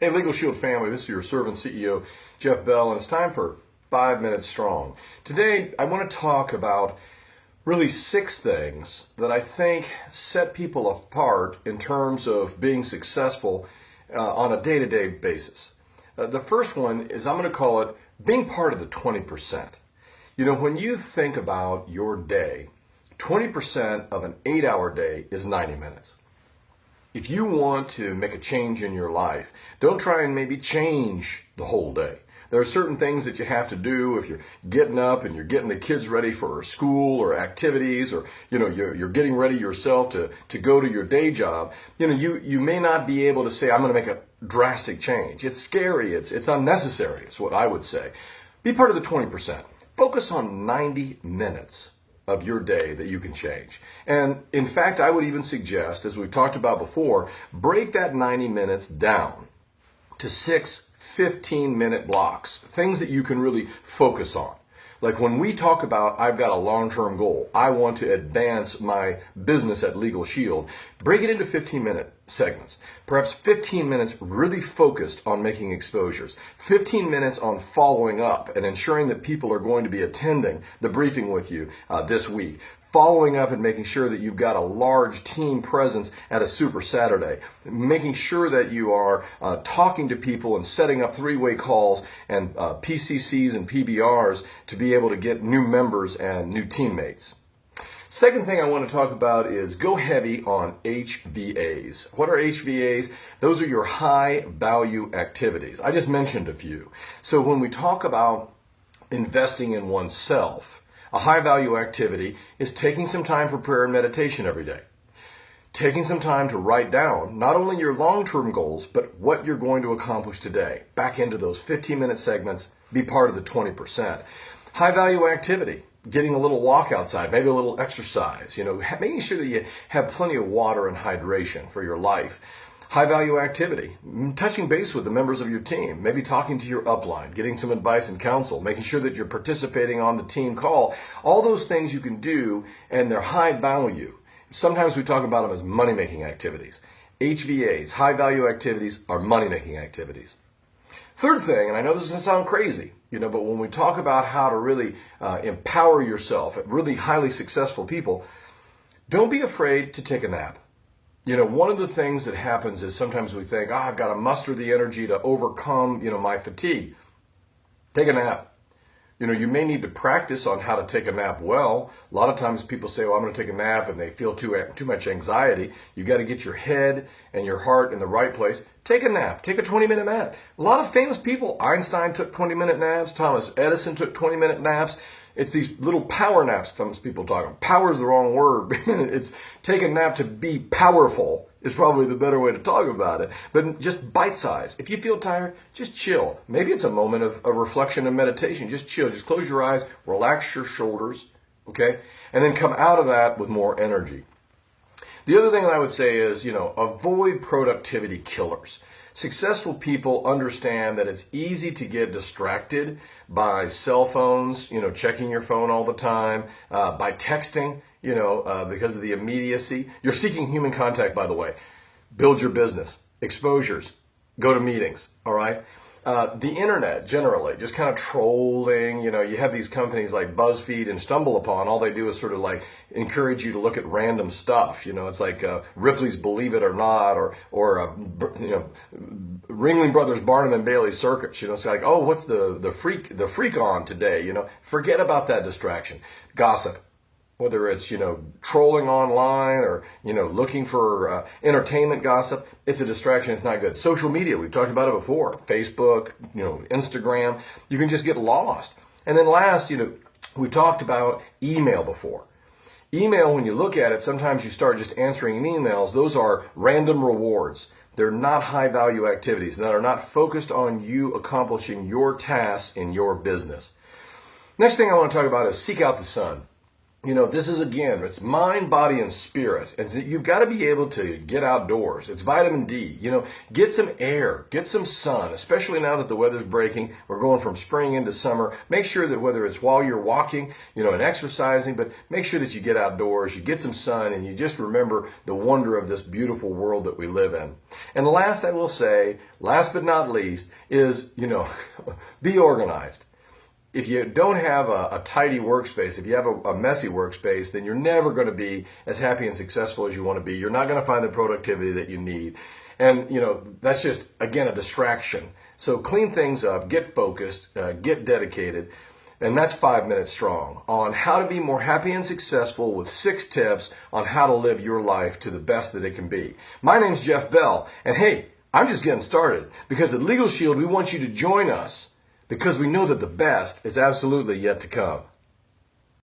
Hey, Legal Shield family, this is your servant CEO, Jeff Bell, and it's time for 5 Minutes Strong. Today, I want to talk about really 6 things that I think set people apart in terms of being successful on a day-to-day basis. The first one is I'm going to call it being part of the 20%. You know, when you think about your day, 20% of an 8-hour day is 90 minutes. If you want to make a change in your life, don't try and maybe change the whole day. There are certain things that you have to do if you're getting up and you're getting the kids ready for school or activities, or you're getting ready yourself to go to your day job. You may not be able to say, I'm going to make a drastic change. It's scary. It's unnecessary. It's what I would say. Be part of the 20%. Focus on 90 minutes of your day that you can change. And in fact, I would even suggest, as we've talked about before, break that 90 minutes down to 6 15-minute blocks, things that you can really focus on. Like when we talk about, I've got a long-term goal, I want to advance my business at Legal Shield, break it into 15-minute segments. Perhaps 15 minutes really focused on making exposures, 15 minutes on following up and ensuring that people are going to be attending the briefing with you this week. Following up and making sure that you've got a large team presence at a Super Saturday. Making sure that you are talking to people and setting up 3-way calls and PCCs and PBRs to be able to get new members and new teammates. Second thing I want to talk about is go heavy on HVAs. What are HVAs? Those are your high value activities. I just mentioned a few. So when we talk about investing in oneself, a high value activity is taking some time for prayer and meditation every day. Taking some time to write down not only your long-term goals, but what you're going to accomplish today. Back into those 15-minute segments, be part of the 20%. High value activity, getting a little walk outside, maybe a little exercise, making sure that you have plenty of water and hydration for your life. High value activity, touching base with the members of your team, maybe talking to your upline, getting some advice and counsel, making sure that you're participating on the team call. All those things you can do, and they're high value. Sometimes we talk about them as money-making activities. HVAs, high value activities, are money-making activities. Third thing, and I know this doesn't sound crazy, but when we talk about how to really empower yourself, really highly successful people, don't be afraid to take a nap. One of the things that happens is sometimes we think, I've got to muster the energy to overcome, my fatigue. Take a nap. You may need to practice on how to take a nap well. A lot of times people say, I'm going to take a nap, and they feel too much anxiety. You got to get your head and your heart in the right place. Take a nap. Take a 20-minute nap. A lot of famous people, Einstein took 20-minute naps. Thomas Edison took 20-minute naps. It's these little power naps some people talk about. Power is the wrong word. It's take a nap to be powerful is probably the better way to talk about it. But just bite size. If you feel tired, just chill. Maybe it's a moment of reflection and meditation. Just chill. Just close your eyes. Relax your shoulders. Okay? And then come out of that with more energy. The other thing I would say is, avoid productivity killers. Successful people understand that it's easy to get distracted by cell phones, checking your phone all the time, by texting, because of the immediacy. You're seeking human contact, by the way. Build your business, exposures, go to meetings, all right? The internet, generally, just kind of trolling, you have these companies like BuzzFeed and StumbleUpon. All they do is sort of like encourage you to look at random stuff. It's like Ripley's Believe It or Not, or Ringling Brothers Barnum and Bailey Circuits. It's like, oh, what's the freak on today? Forget about that distraction. Gossip. Whether it's, trolling online or, looking for entertainment gossip, it's a distraction. It's not good. Social media, we've talked about it before. Facebook, Instagram, you can just get lost. And then last, we talked about email before. Email, when you look at it, sometimes you start just answering emails. Those are random rewards. They're not high value activities that are not focused on you accomplishing your tasks in your business. Next thing I want to talk about is seek out the sun. This is, again, it's mind, body, and spirit. And you've got to be able to get outdoors. It's vitamin D. Get some air, get some sun, especially now that the weather's breaking. We're going from spring into summer. Make sure that whether it's while you're walking, and exercising, but make sure that you get outdoors, you get some sun, and you just remember the wonder of this beautiful world that we live in. And last, I will say, last but not least, is, be organized. If you don't have a tidy workspace, if you have a messy workspace, then you're never going to be as happy and successful as you want to be. You're not going to find the productivity that you need. And, that's just, again, a distraction. So clean things up, get focused, get dedicated. And that's 5 Minutes Strong on how to be more happy and successful with 6 tips on how to live your life to the best that it can be. My name's Jeff Bell. And hey, I'm just getting started because at Legal Shield, we want you to join us, because we know that the best is absolutely yet to come.